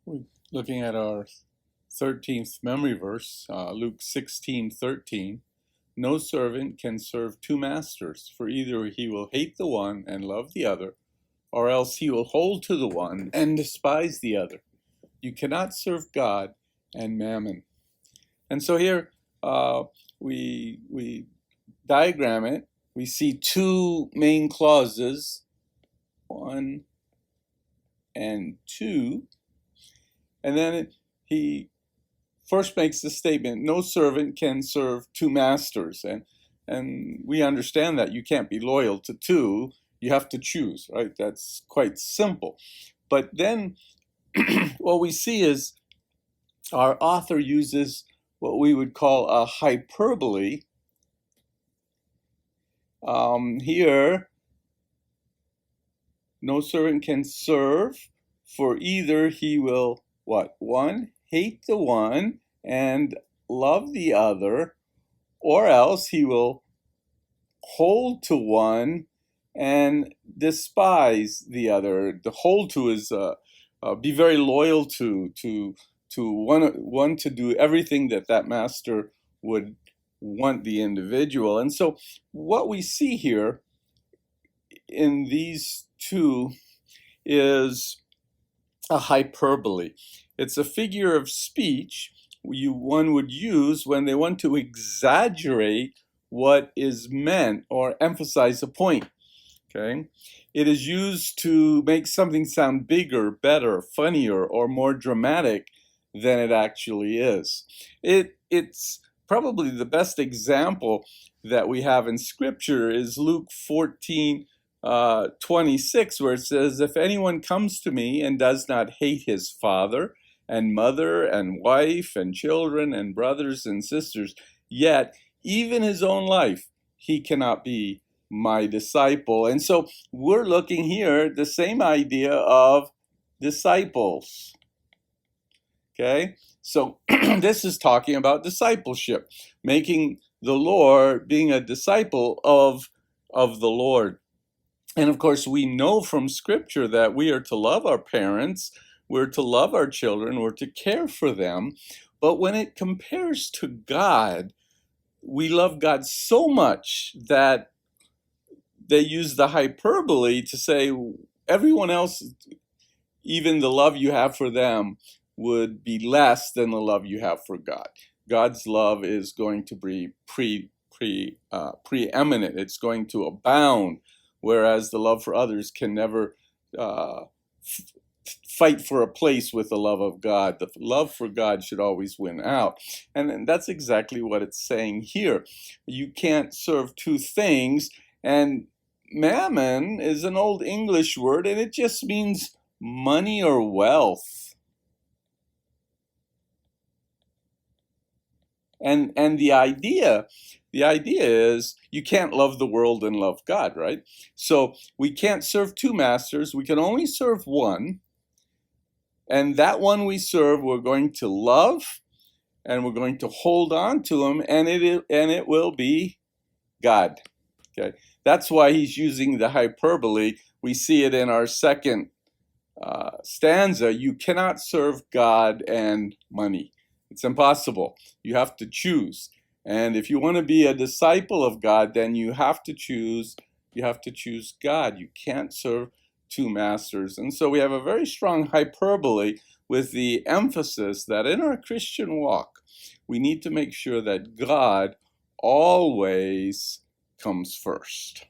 We're looking at our 13th memory verse, Luke 16:13. No servant can serve two masters, for either he will hate the one and love the other, or else he will hold to the one and despise the other. You cannot serve God and mammon. And so here we diagram it. We see two main clauses, 1 and 2. And then he first makes the statement, no servant can serve two masters. And we understand that you can't be loyal to two. You have to choose, right? That's quite simple. But then what we see is our author uses what we would call a hyperbole. Here, no servant can serve, for either he will, what? One, hate the one and love the other, or else he will hold to one and despise the other. The hold to is be very loyal to one to do everything that master would want the individual. And so what we see here in these two is a hyperbole. It's a figure of speech one would use when they want to exaggerate what is meant or emphasize a point. Okay? It is used to make something sound bigger, better, funnier, or more dramatic than it actually is. It's probably the best example that we have in Scripture is Luke 14:26, where it says, if anyone comes to me and does not hate his father and mother and wife and children and brothers and sisters, yet even his own life, he cannot be my disciple. And so we're looking here at the same idea of disciples. Okay, so this is talking about discipleship, making the Lord, being a disciple of the Lord. And of course, we know from Scripture that we are to love our parents, we're to love our children, we're to care for them. But when it compares to God, we love God so much that they use the hyperbole to say everyone else, even the love you have for them, would be less than the love you have for God. God's love is going to be preeminent. It's going to abound, whereas the love for others can never fight for a place with the love of God. The love for God should always win out. And that's exactly what it's saying here. You can't serve two things. And mammon is an old English word, and it just means money or wealth. And the idea is you can't love the world and love God, right? So we can't serve two masters. We can only serve one. And that one we serve, we're going to love, and we're going to hold on to him, and it will be God. Okay, that's why he's using the hyperbole. We see it in our second stanza. You cannot serve God and money. It's impossible. You have to choose. And if you want to be a disciple of God, then you have to choose God. You can't serve two masters. And so we have a very strong hyperbole with the emphasis that in our Christian walk, we need to make sure that God always comes first.